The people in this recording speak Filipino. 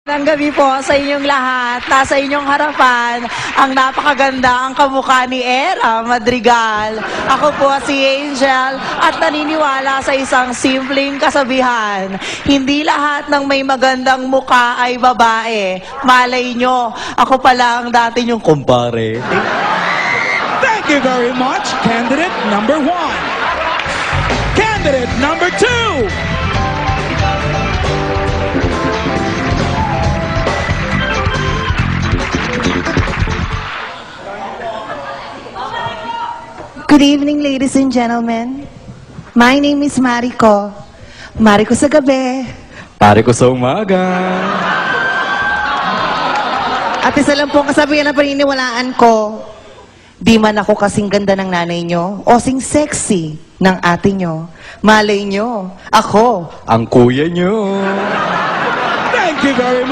Ng gabi po sa inyong lahat. Nasa inyong harapan ang napakaganda ang kamukha ni Era Madrigal. Ako po si Angel at naniniwala sa isang simpleng kasabihan. Hindi lahat ng may magandang mukha ay babae. Malay nyo, ako pala ang dati nyong kumpare. Thank you very much, candidate number 1. Candidate number 2. Good evening, ladies and gentlemen. My name is Mariko. Mariko sa gabi. Pare ko sa umaga. At isa lang po ang kasabihan na paniniwalaan ko. Di man ako kasing ganda ng nanay nyo o sing sexy ng ate nyo. Malay nyo, ako Ang kuya nyo. Thank you very much.